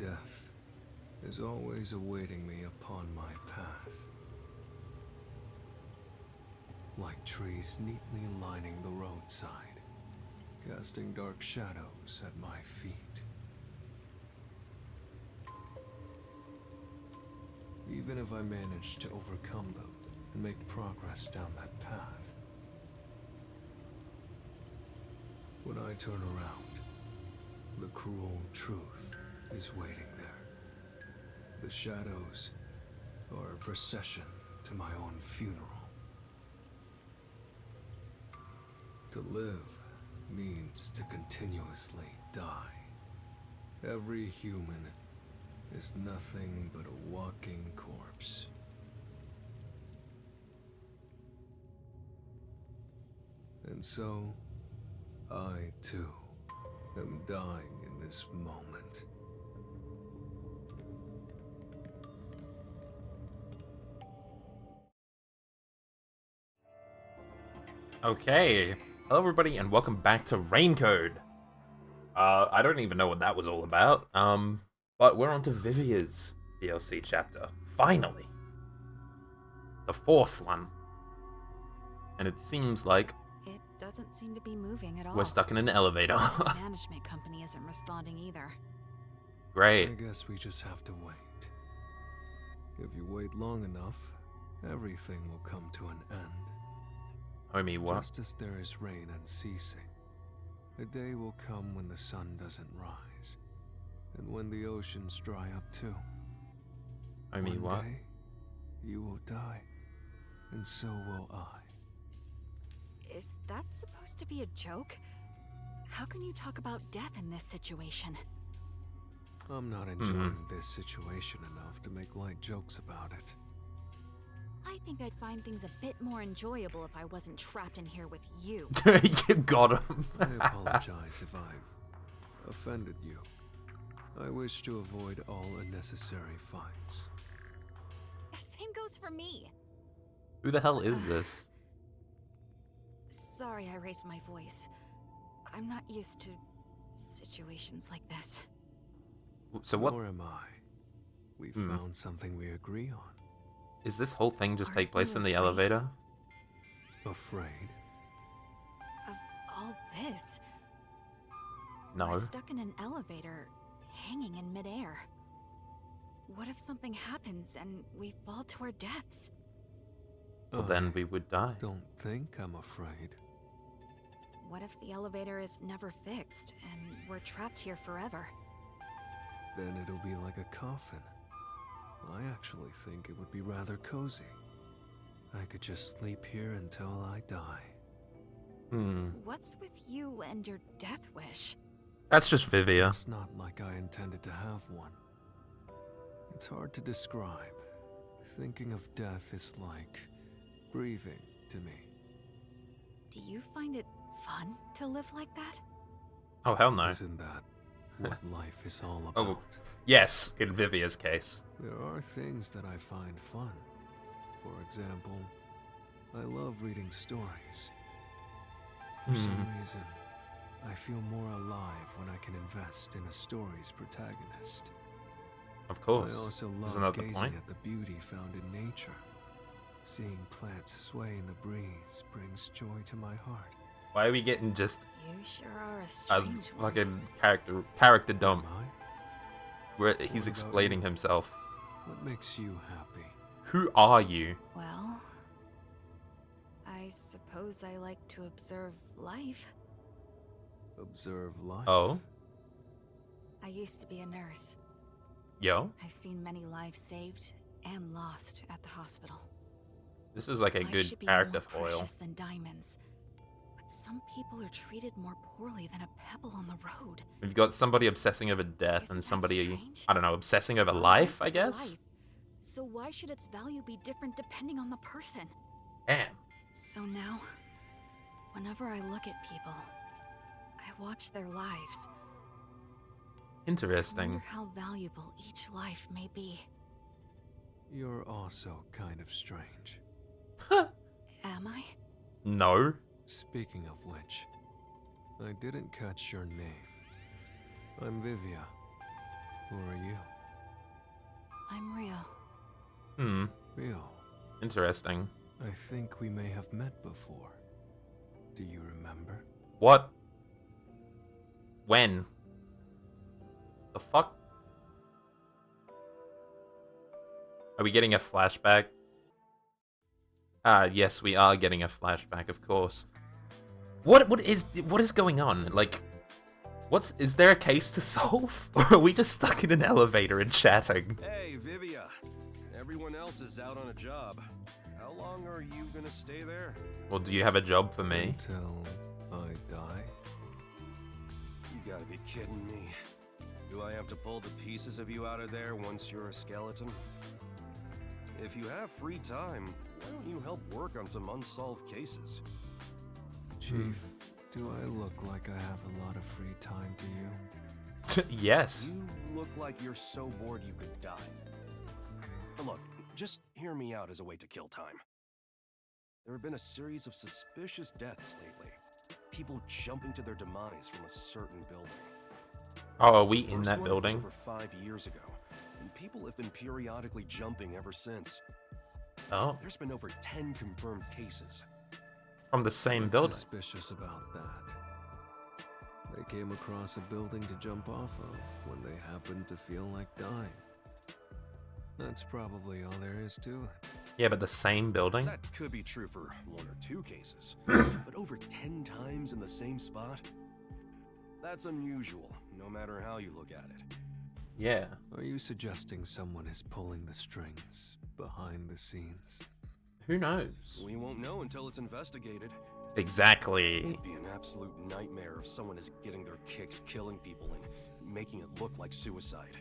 death is always awaiting me upon my path. Like trees neatly lining the roadside, casting dark shadows at my feet. Even if I manage to overcome them and make progress down that path, when I turn around, the cruel truth is waiting there. The shadows are a procession to my own funeral. To live means to continuously die. Every human is nothing but a walking corpse. And so, I too am dying in this moment. Okay, hello everybody and welcome back to Raincode. I don't even know what that was all about, but we're on to Vivia's DLC chapter, finally. The fourth one. And it seems like It doesn't seem to be moving at all. we're stuck in an elevator. The management company isn't responding either. Great. I guess we just have to wait. If you wait long enough, everything will come to an end. Homie, what? Just as there is rain unceasing, a day will come when the sun doesn't rise, and when the oceans dry up too. Homie, One what? day, you will die, and so will I. Is that supposed to be a joke? How can you talk about death in this situation? I'm not enjoying this situation enough to make light jokes about it. I think I'd find things a bit more enjoyable if I wasn't trapped in here with you. You got him. I apologize if I've offended you. I wish to avoid all unnecessary fights. Same goes for me. Who the hell is this? Sorry I raised my voice. I'm not used to situations like this. So what Nor am I. We found something we agree on. is this whole thing just Aren't take place you in the afraid? elevator? Afraid? Of all this, No. we're stuck in an elevator, hanging in midair. What if something happens and we fall to our deaths? Well, then we would die. Don't think I'm afraid. What if the elevator is never fixed and we're trapped here forever? Then it'll be like a coffin. I actually think it would be rather cozy. I could just sleep here until I die. What's with you and your death wish? That's just Vivia. It's not like I intended to have one. It's hard to describe. Thinking of death is like breathing to me. Do you find it fun to live like that? Oh, hell no. Isn't that what life is all Oh, about? yes, in Vivia's case. There are things that I find fun. For example, I love reading stories. For some reason, I feel more alive when I can invest in a story's protagonist. Of course. I also Isn't love that the gazing point? at the beauty found in nature. Seeing plants sway in the breeze brings joy to my heart. Why are we getting just You sure are a a strange one. fucking character dump Am I? where What he's about explaining you? himself? What makes you happy? Who are you? Well, I suppose I like to observe life. Observe life. Oh, I used to be a nurse. yo, I've seen many lives saved and lost at the hospital. this is like a Life good should be character more foil. precious than diamonds. But some people are treated more poorly than a pebble on the road. We've got somebody obsessing over death Isn't and that somebody, strange? I don't know, obsessing over All life, I is guess? life. So why should its value be different depending on the person? Damn. So now, whenever I look at people, I watch their lives. I Interesting. wonder how valuable each life may be. You're also kind of strange. Am I? No. Speaking of which, I didn't catch your name. I'm Vivia. Who are you? I'm Rio. Hmm. Rio. Interesting. I think we may have met before. Do you remember? What? When? The fuck? Are we getting a flashback? Ah, yes, we are getting a flashback, of course. What is going on? Like, is there a case to solve? Or are we just stuck in an elevator and chatting? Hey, Vivia. Everyone else is out on a job. How long are you gonna stay there? Well, do you have a job for me? Until I die? You gotta be kidding me. Do I have to pull the pieces of you out of there once you're a skeleton? If you have free time, why don't you help work on some unsolved cases? Chief, do I look like I have a lot of free time to you? Yes. You look like you're so bored you could die. Look, just hear me out as a way to kill time. There have been a series of suspicious deaths lately. People jumping to their demise from a certain building. Oh, are we The in first that one was building? over 5 years ago, and people have been periodically jumping ever since. Oh, There's been over 10 confirmed cases. from the same What's building. suspicious about that? They came across a building to jump off of when they happened to feel like dying. That's probably all there is to it. Yeah, but the same building? That could be true for 1 or 2 cases, but over 10 times in the same spot? That's unusual, no matter how you look at it. Yeah. Are you suggesting someone is pulling the strings behind the scenes? Who knows? We won't know until it's investigated. Exactly. It'd be an absolute nightmare if someone is getting their kicks killing people and making it look like suicide.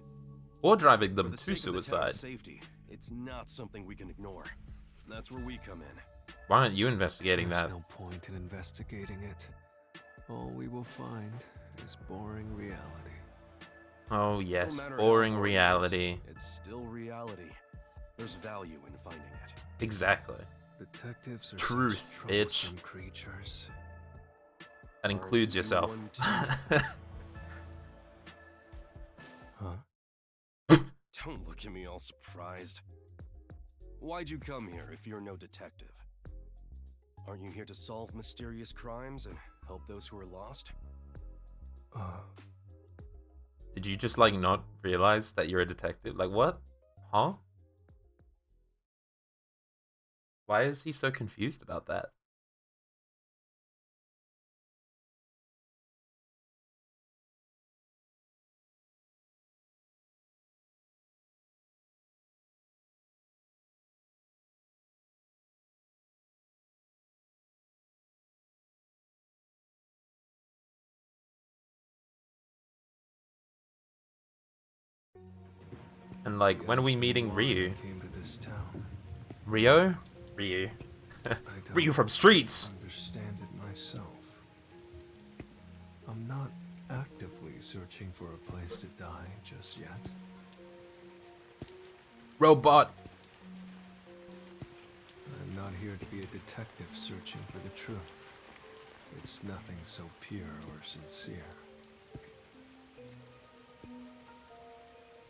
Or driving For them the to sake of the town's suicide. safety, it's not something we can ignore. That's where we come in. Why aren't you investigating There's that? no point in investigating it. All we will find is boring reality. Oh, yes. No matter how Boring boring it is, reality. It's still reality. There's value in finding it. Exactly. Detectives are Truth, such bitch. troublesome creatures. That includes you yourself. one too? Huh? Don't look at me all surprised. Why'd you come here if you're no detective? Aren't you here to solve mysterious crimes and help those who are lost? Did you just, like, not realize that you're a detective? Like, what? Huh? Why is he so confused about that? And, like, when are we meeting Ryu? Came to this town. Rio? Ryu. I don't Ryu from Streets! understand it myself. I'm not actively searching for a place to die just yet. Robot! I'm not here to be a detective searching for the truth. It's nothing so pure or sincere.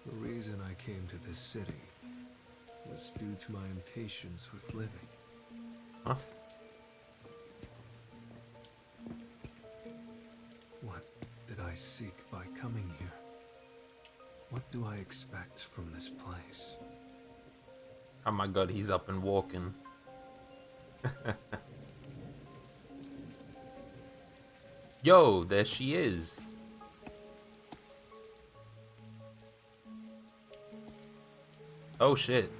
The reason I came to this city was due to my impatience with living. Huh? What did I seek by coming here? What do I expect from this place? Oh my god, he's up and walking. Yo, there she is. Oh shit.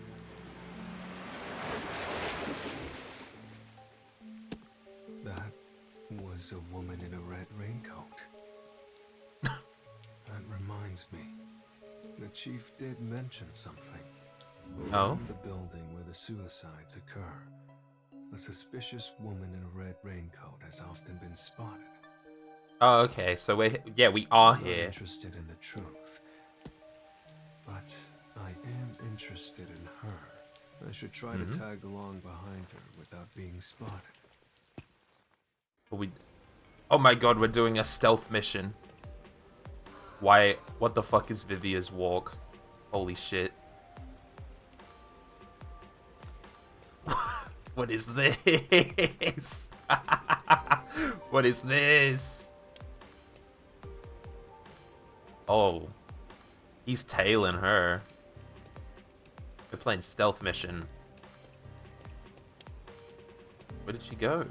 That was a woman in a red raincoat. That reminds me. The chief did mention something. Oh? Around the building where the suicides occur, a suspicious woman in a red raincoat has often been spotted. Oh, okay, so we are I'm not here. interested in the truth, but I am interested in her. I should try to tag along behind her without being spotted. But oh my god, we're doing a stealth mission. Why? What the fuck is Vivia's walk? Holy shit. What is this? What is this? Oh. He's tailing her. We're playing stealth mission. Where did she go?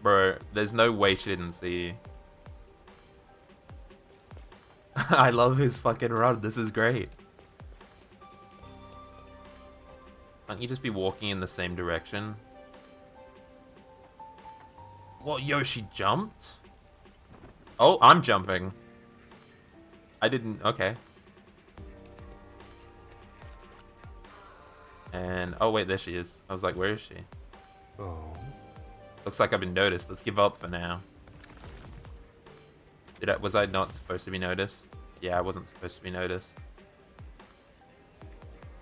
Bro, there's no way she didn't see you. I love his fucking run. This is great. Can't you just be walking in the same direction? What, yo, she jumped? Oh, I'm jumping. I didn't, okay. And, oh wait, there she is. I was like, where is she? Oh. Looks like I've been noticed. Let's give up for now. Was I not supposed to be noticed? Yeah, I wasn't supposed to be noticed.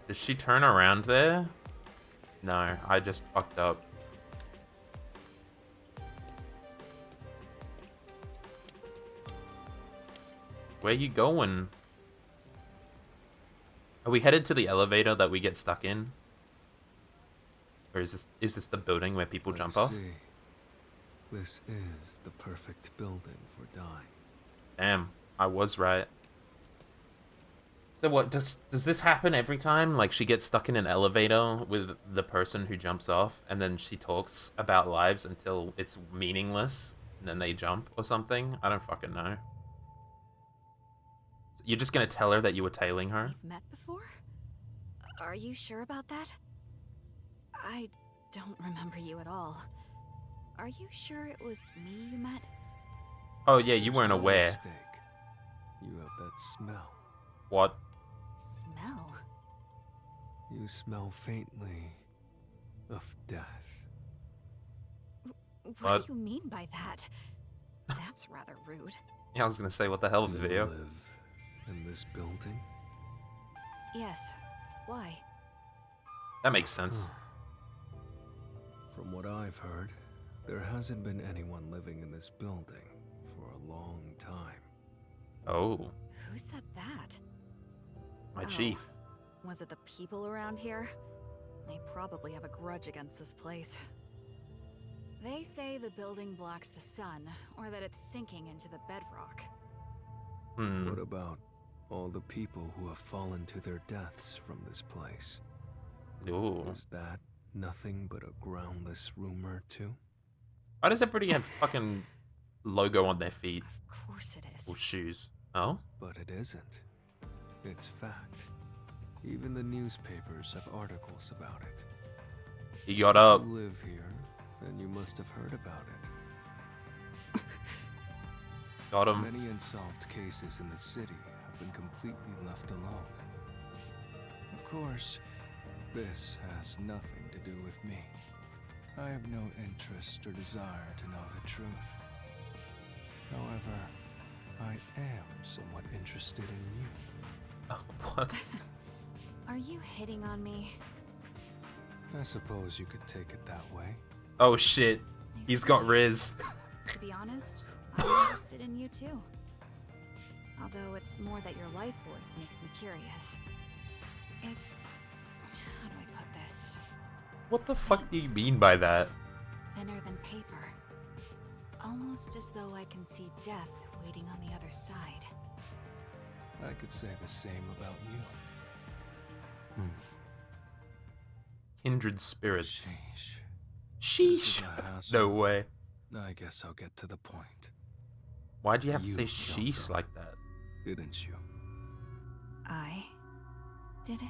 Does she turn around there? No, I just fucked up. Where you going? Are we headed to the elevator that we get stuck in? Or is this the building where people jump off? See. This is the perfect building for dying. Damn, I was right. So what, does this happen every time? Like, she gets stuck in an elevator with the person who jumps off, and then she talks about lives until it's meaningless, and then they jump or something? I don't fucking know. You're just gonna tell her that you were tailing her? We've met before? Are you sure about that? I don't remember you at all. Are you sure it was me you met? Oh yeah, you There's weren't no aware. mistake. You have that smell. What? Smell? You smell faintly of death. What What? do you mean by that? That's rather rude. Yeah, I was gonna say, what the hell, Do you video? live in this building? Yes. Why? That makes sense. From what I've heard, there hasn't been anyone living in this building for a long time. Oh, Who said that? my Oh. chief. Was it the people around here? They probably have a grudge against this place. They say the building blocks the sun, or that it's sinking into the bedrock. Hmm. What about all the people who have fallen to their deaths from this place? Ooh. Is that nothing but a groundless rumor too? Why does everybody have fucking logo on their feet Of course it is. or shoes? Oh? But it isn't. It's fact. Even the newspapers have articles about it. He got If up. you live here, then you must have heard about it. Got him. Many unsolved cases in the city have been completely left alone. Of course, this has nothing to do with me. I have no interest or desire to know the truth. However, I am somewhat interested in you. Oh, what? Are you hitting on me? I suppose you could take it that way. Oh shit. I He's see. got Riz. To be honest, I'm interested in you too. Although it's more that your life force makes me curious. It's... how do I put this? What the fuck do you mean by that? Thinner than paper. Almost as though I can see death waiting on the other side. I could say the same about you. Kindred spirits. Sheesh. Sheesh. This is a hassle. No way. I guess I'll get to the point. Why'd you have to You say killed sheesh them. like that? Didn't you? I did it?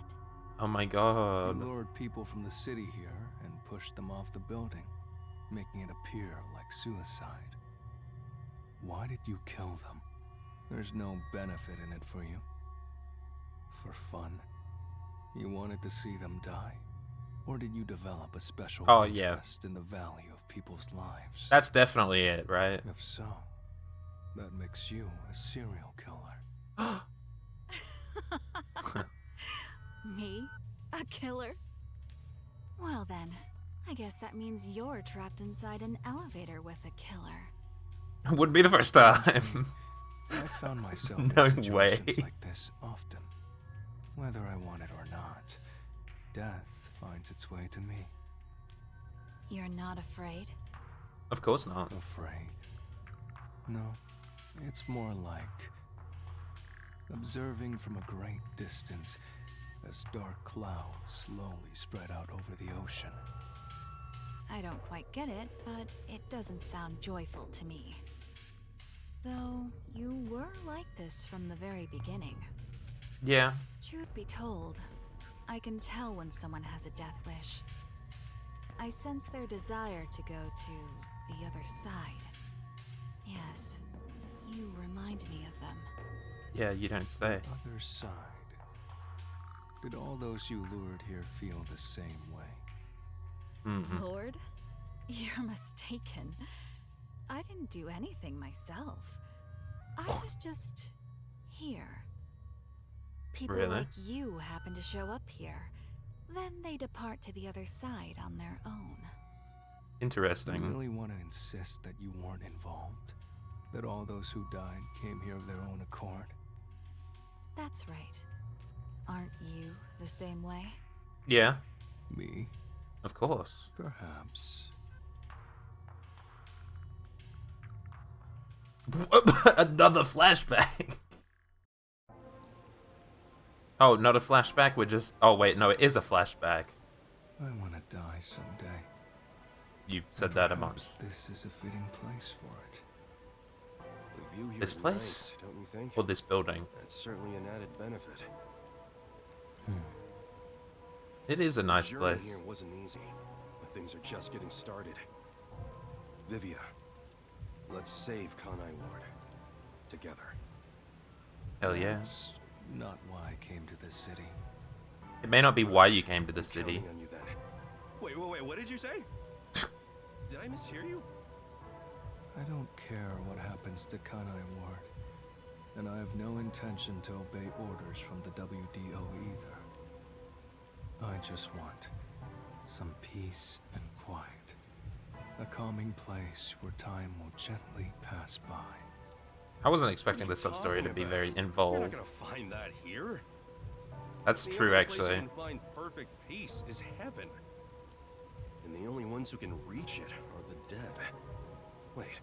Oh my You god. lured people from the city here and pushed them off the building, making it appear like suicide. Why did you kill them? There's no benefit in it for you. For fun? You wanted to see them die? Or did you develop a special Oh, yeah. interest in the value of people's lives? That's definitely it, right? If so, that makes you a serial killer. Me? A killer? Well then, I guess that means you're trapped inside an elevator with a killer. Wouldn't be the first time. I've found myself No in situations way. like this often. Whether I want it or not, death finds its way to me. You're not afraid? Of course not. Afraid? No, it's more like observing from a great distance as dark clouds slowly spread out over the ocean. I don't quite get it, but it doesn't sound joyful to me. Though, you were like this from the very beginning. Yeah. Truth be told, I can tell when someone has a death wish. I sense their desire to go to the other side. Yes, you remind me of them. Yeah, you don't say. Other side. Did all those you lured here feel the same way? Lord? You're mistaken. I didn't do anything myself. I was just here. People Really? like you happen to show up here. Then they depart to the other side on their own. You Interesting. really want to insist that you weren't involved? That all those who died came here of their own accord? That's right. Aren't you the same way? Yeah, Me? of course. Perhaps. Another flashback. Oh, not a flashback. We're just. Oh wait, no, it is a flashback. I want to die someday. You said that a Perhaps month. this is a fitting place for it. The view here This is place? nice, don't you think? Or this building. That's certainly an added benefit. It is a nice The journey place. here wasn't easy, but things are just getting started. Vivia, let's save Kanai Ward. Together. Hell yeah. That's not why I came to this city. It may not be why you came to the I'm city. counting on you then. Wait, what did you say? Did I mishear you? I don't care what happens to Kanai Ward, and I have no intention to obey orders from the WDO either. I just want some peace and quiet. A calming place where time will gently pass by. I wasn't expecting the What are you sub-story to talking be about? very You're not involved. gonna find that here. That's The true, only place actually. you can find perfect peace is heaven. And the only ones who can reach it are the dead. Wait,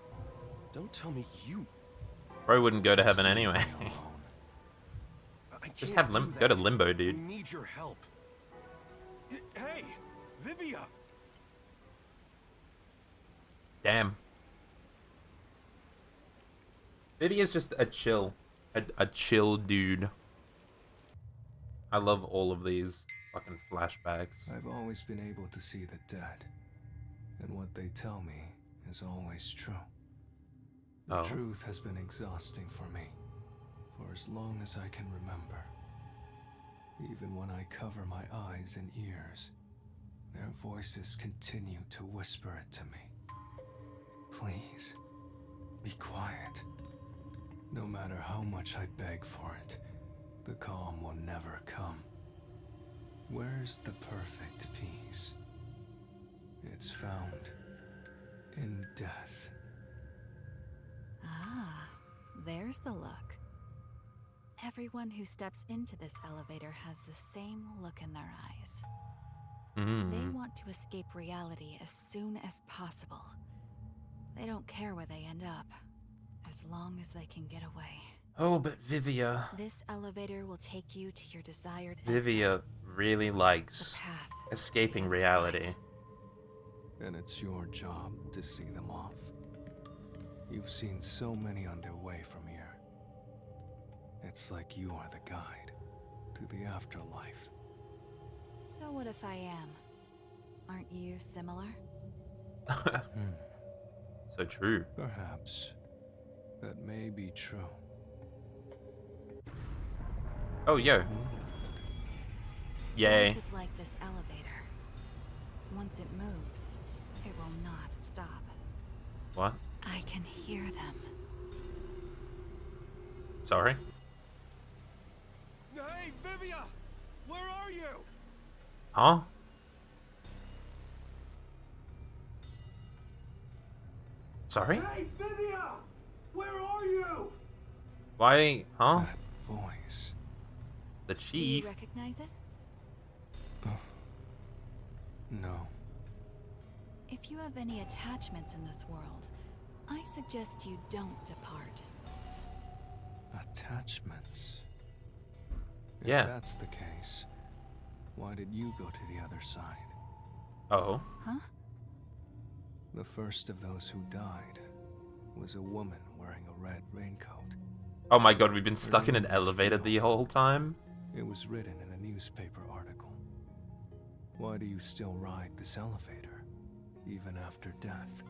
don't tell me you... Bro wouldn't go to heaven anyway. Leave me alone. I Just can't have do go to that. limbo, We dude. need your help. Hey, Vivia! Damn. Vivia's just a chill dude. I love all of these fucking flashbacks. I've always been able to see the dead, and what they tell me is always true. The Oh. truth has been exhausting for me, for as long as I can remember. Even when I cover my eyes and ears, their voices continue to whisper it to me. Please, be quiet. No matter how much I beg for it, the calm will never come. Where's the perfect peace? It's found in death. Ah, there's the look. Everyone who steps into this elevator has the same look in their eyes. They Mm. want to escape reality as soon as possible. They don't care where they end up, as long as they can get away. Oh, but Vivia. This elevator will take you to your desired Vivia exit. really The likes path to the escaping other reality. side. And it's your job to see them off. You've seen so many on their way from here. It's like you are the guide to the afterlife. So what if I am? Aren't you similar? So true. Perhaps that may be true. Oh, yo. Moved. Yay. Life is like this elevator. Once it moves, it will not stop. What? I can hear them. Sorry? Hey, Vivia! Where are you? Huh? Sorry? Hey, Vivia! Where are you? Why? Huh? That voice. The Do you chief? recognize it? No. If you have any attachments in this world, I suggest you don't depart. Attachments. If Yeah. that's the case, why did you go to the other side? Oh. Huh? The first of those who died was a woman wearing a red raincoat. Oh my god, we've been stuck in an Her name was elevator the Fiona. whole time? It was written in a newspaper article. Why do you still ride this elevator, even after death?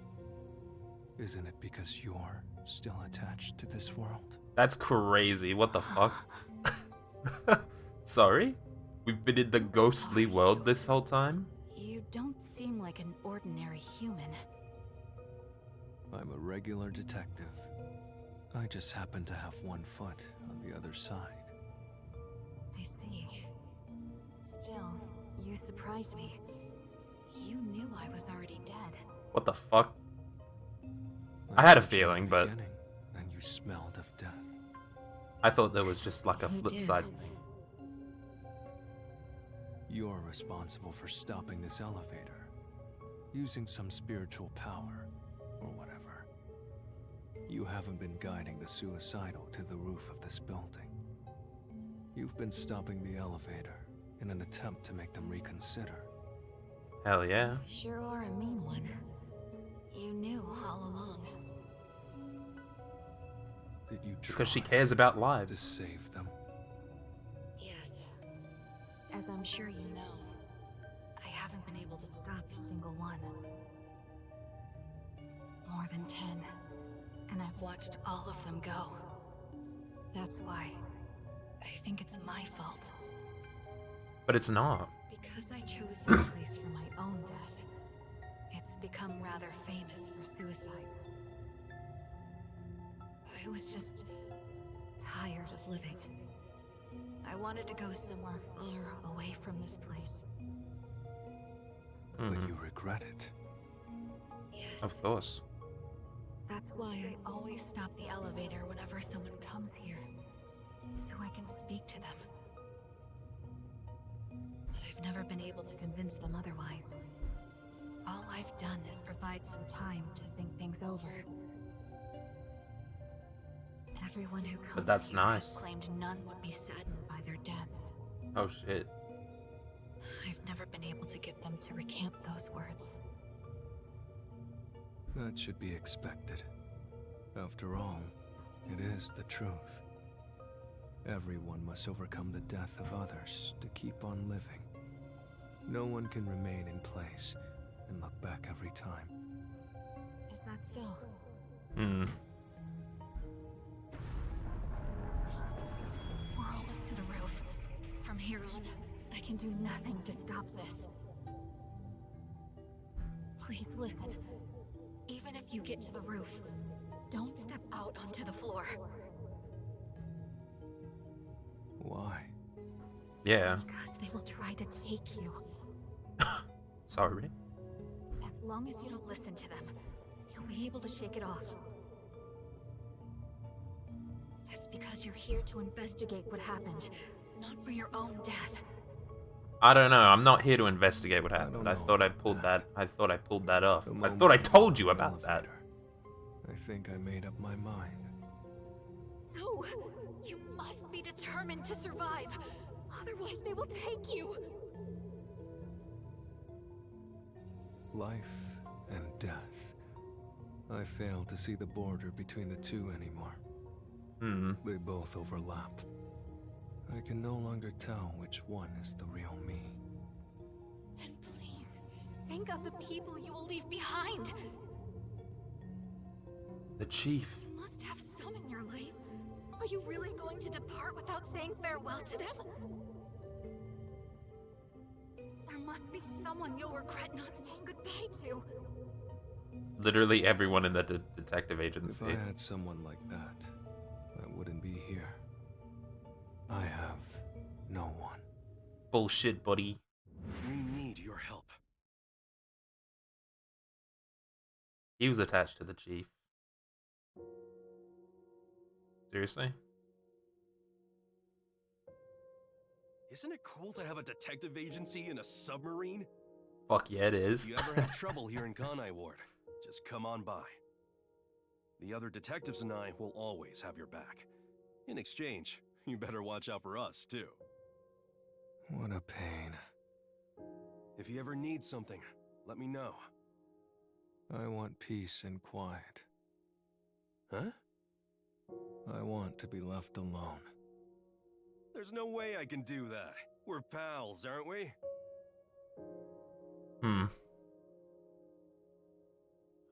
Isn't it because you're still attached to this world? That's crazy. What the fuck? Sorry? We've been in the ghostly world this whole time? You don't seem like an ordinary human. I'm a regular detective. I just happen to have one foot on the other side. I see. Still, you surprised me. You knew I was already dead. What the fuck? I had a thought you feeling, were but- beginning, and you smelled of death. I thought there was just like a You flip did. side. You're responsible for stopping this elevator, using some spiritual power, or whatever. You haven't been guiding the suicidal to the roof of this building. You've been stopping the elevator in an attempt to make them reconsider. Hell yeah. Sure are a mean one. You knew all along. Did you try Because she cares about to lives. save them? Yes. As I'm sure you know, I haven't been able to stop a single one. More than 10. And I've watched all of them go. That's why I think it's my fault. But it's not. Because I chose this place for my own death, it's become rather famous for suicides. I was just tired of living. I wanted to go somewhere far away from this place. But Mhm. you regret it. Yes. Of course. That's why I always stop the elevator whenever someone comes here, so I can speak to them. But I've never been able to convince them otherwise. All I've done is provide some time to think things over. Everyone who comes that's here nice. has claimed none would be saddened by their deaths. Oh shit. I've never been able to get them to recant those words. That should be expected. After all, it is the truth. Everyone must overcome the death of others to keep on living. No one can remain in place and look back every time. Is that so? Hmm. We're almost to the roof. From here on, I can do nothing to stop this. Please listen. Even if you get to the roof, don't step out onto the floor. Why? Yeah. Because they will try to take you. Sorry. As long as you don't listen to them, you'll be able to shake it off. That's because you're here to investigate what happened, not for your own death. I don't know. I'm not here to investigate what happened. don't I know thought I about pulled that. that. I thought I pulled that off. The I moment thought I got told in you the about that. elevator, I think I made up my mind. No! You must be determined to survive! Otherwise they will take you! Life and death. I fail to see the border between the two anymore. Hmm. They both overlap. I can no longer tell which one is the real me. Then please, think of the people you will leave behind! The chief. You must have some in your life. Are you really going to depart without saying farewell to them? There must be someone you'll regret not saying goodbye to. Literally everyone in the detective If agency. I had someone like that, I wouldn't be here. I have no one. Bullshit, buddy. We need your help. He was attached to the chief. Seriously? Isn't it cool to have a detective agency in a submarine? Fuck yeah, it If is. you ever have trouble here in Kanai Ward, just come on by. The other detectives and I will always have your back. In exchange, you better watch out for us, too. What a pain. If you ever need something, let me know. I want peace and quiet. Huh? I want to be left alone. There's no way I can do that. We're pals, aren't we?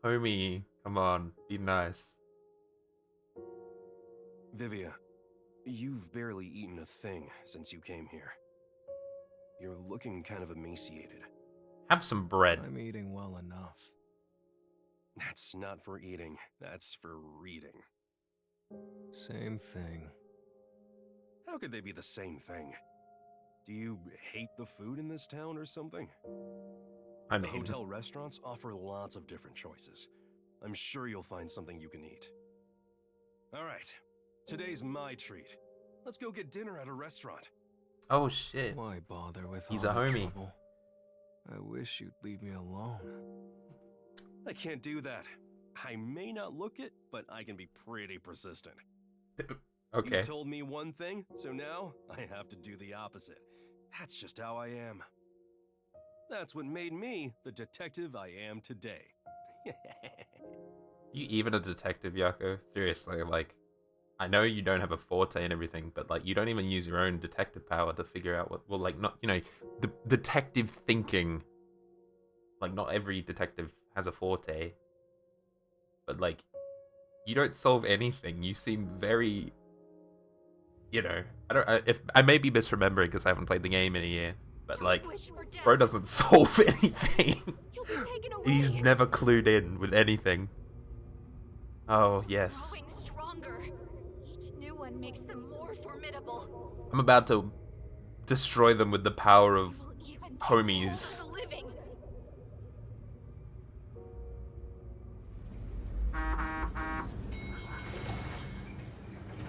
Homie, come on, be nice. Vivia, you've barely eaten a thing since you came here. You're looking kind of emaciated. Have some bread. I'm eating well enough. That's not for eating, that's for reading. Same thing. How could they be the same thing? Do you hate the food in this town or something? I The mean, hotel restaurants offer lots of different choices. I'm sure you'll find something you can eat. All right, today's my treat. Let's go get dinner at a restaurant. oh shit. Why bother with He's all a the homie. trouble? I wish you'd leave me alone. I can't do that. I may not look it, but I can be pretty persistent. Okay. You told me one thing, so now I have to do the opposite. That's just how I am. That's what made me the detective I am today. You even a detective, Yako? Seriously, like, I know you don't have a forte and everything, but like, you don't even use your own detective power to figure out what, well, like, not, you know, the detective thinking. Like, not every detective has a forte. But like, you don't solve anything. You seem very, you know, if I may be misremembering because I haven't played the game in a year, but like, bro doesn't solve anything. You'll be taken away. He's never clued in with anything. Oh, yes. Growing stronger. Each new one makes them more formidable. I'm about to destroy them with the power of They will even take homies. hold of the living.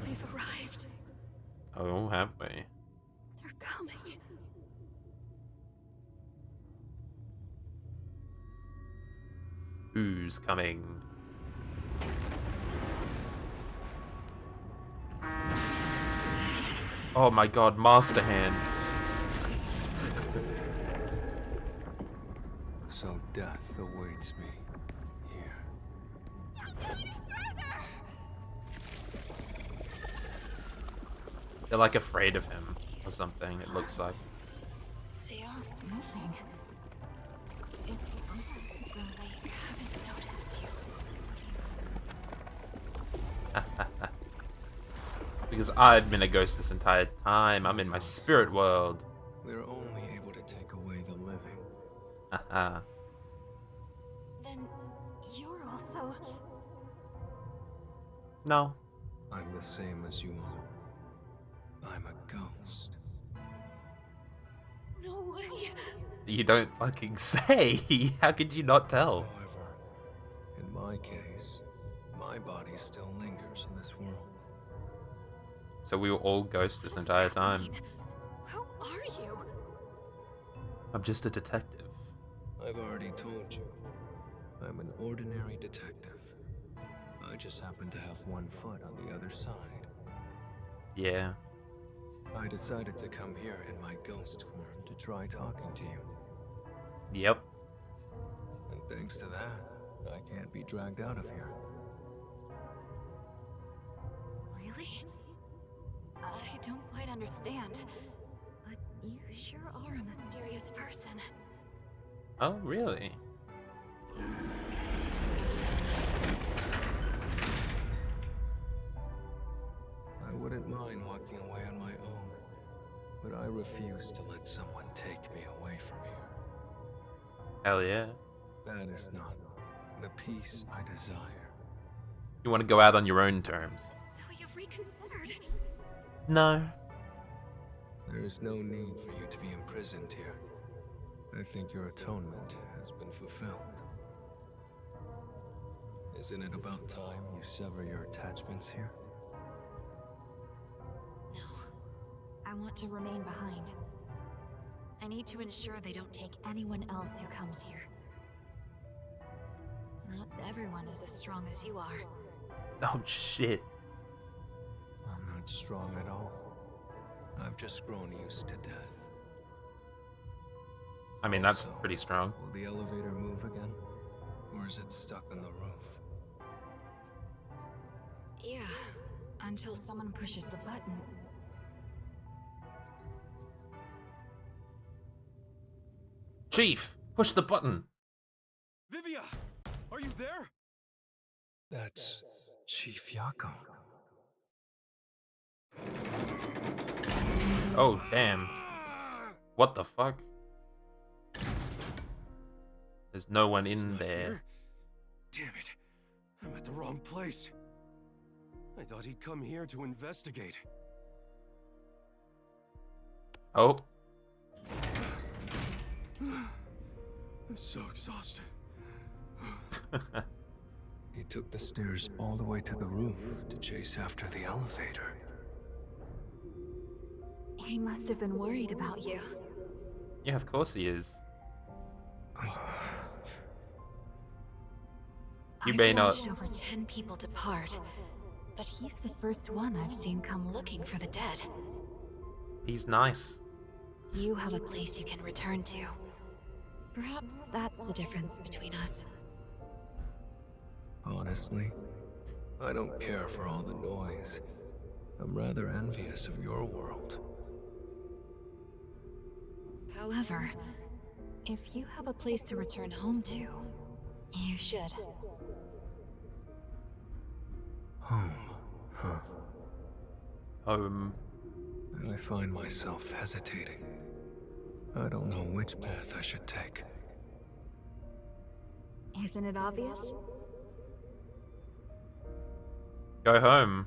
We've arrived. Oh, have we? They're coming. Who's coming? Oh my god, Master Hand. So death awaits me here. Don't go any further. They're like afraid of him or something, it looks like. They aren't moving. It's almost as though they haven't noticed you. Because I've been a ghost this entire time. I'm in my spirit world. We're only able to take away the living. Haha. Then you're also. No. I'm the same as you all. I'm a ghost. No way. You don't fucking say. How could you not tell? However, in my case, my body still lingers in this world. So we were all ghosts this entire time. Who are you? I'm just a detective. I've already told you. I'm an ordinary detective. I just happen to have one foot on the other side. Yeah. I decided to come here in my ghost form to try talking to you. Yep. And thanks to that, I can't be dragged out of here. Really? I don't quite understand. But you sure are a mysterious person. Oh, really? I wouldn't mind walking away on my own, but I refuse to let someone take me away from here. Hell yeah. That is not the peace I desire. You want to go out on your own terms? So you've reconsidered. No. There is no need for you to be imprisoned here. I think your atonement has been fulfilled. Isn't it about time you sever your attachments here? I want to remain behind. I need to ensure they don't take anyone else who comes here. Not everyone is as strong as you are. Oh shit. I'm not strong at all. I've just grown used to death. I mean, that's Also, pretty strong. Will the elevator move again? Or is it stuck on the roof? Yeah, until someone pushes the button. Chief, push the button. Vivia! Are you there? That's Chief Yako. Oh, damn. What the fuck? There's no one in Not there. here? Damn it. I'm at the wrong place. I thought he'd come here to investigate. Oh, I'm so exhausted. He took the stairs all the way to the roof to chase after the elevator. He must have been worried about you. yeah, of course he is. You I've may not. watched over 10 people depart, but he's the first one I've seen come looking for the dead. He's nice. You have a place you can return to. Perhaps that's the difference between us. Honestly, I don't care for all the noise. I'm rather envious of your world. However, if you have a place to return home to, you should. Home, huh? I find myself hesitating. I don't know which path I should take. Isn't it obvious? Go home.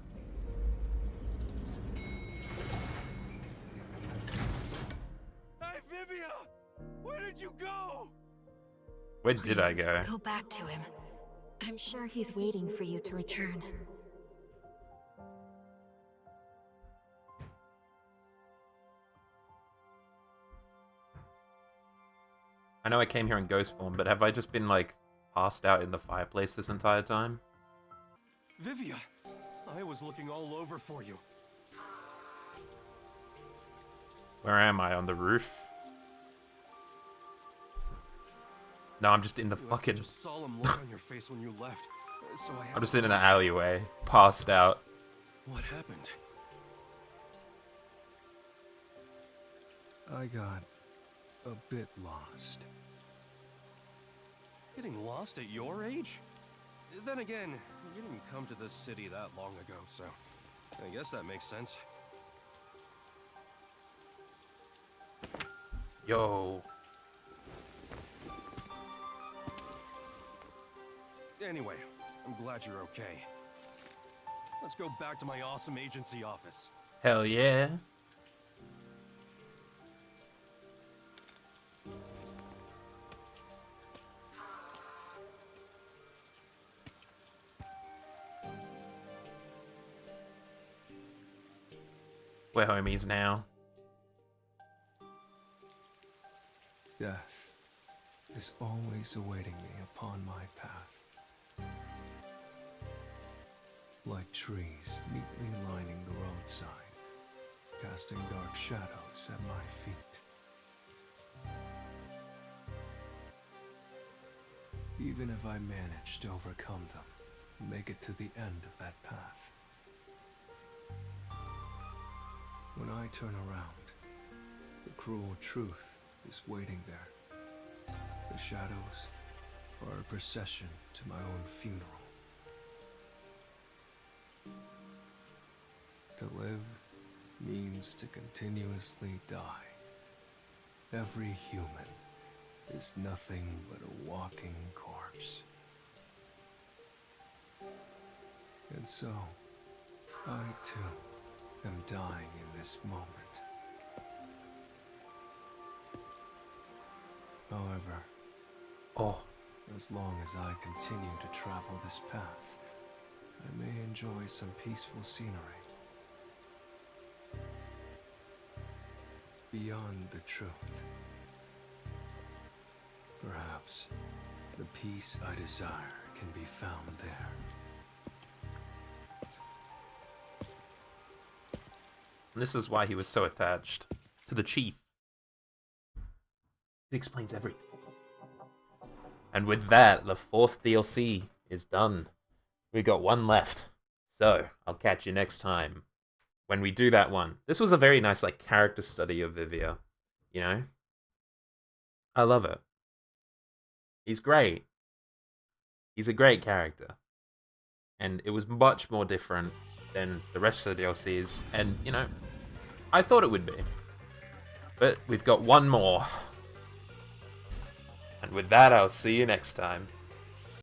Hey, Vivia! Where did you go? Where did I Please, go? Go back to him. I'm sure he's waiting for you to return. I know I came here in ghost form, but have I just been, like, passed out in the fireplace this entire time? Vivia! I was looking all over for you. Where am I? On the roof? No, I'm just in the You had fucking... such a solemn look on your face when you left, so I had I'm just to in an rush. alleyway, passed out. What happened? I got a bit lost. Getting lost at your age? Then again, you didn't come to this city that long ago, so I guess that makes sense. Yo. Anyway, I'm glad you're okay. Let's go back to my awesome agency office. Hell yeah. We're homies now. Death is always awaiting me upon my path. Like trees neatly lining the roadside, casting dark shadows at my feet. Even if I manage to overcome them and make it to the end of that path, when I turn around, the cruel truth is waiting there. The shadows are a procession to my own funeral. To live means to continuously die. Every human is nothing but a walking corpse. And so, I too am dying in this moment. However, Oh, as long as I continue to travel this path, I may enjoy some peaceful scenery. beyond the truth. Perhaps the peace I desire can be found there. And this is why he was so attached to the chief. It explains everything. And with that, the 4th DLC is done. We got one left. So, I'll catch you next time when we do that one. This was a very nice like character study of Vivia, you know? I love it. He's great. He's a great character. And it was much more different than the rest of the DLCs, and, you know, I thought it would be. But we've got one more. And with that, I'll see you next time.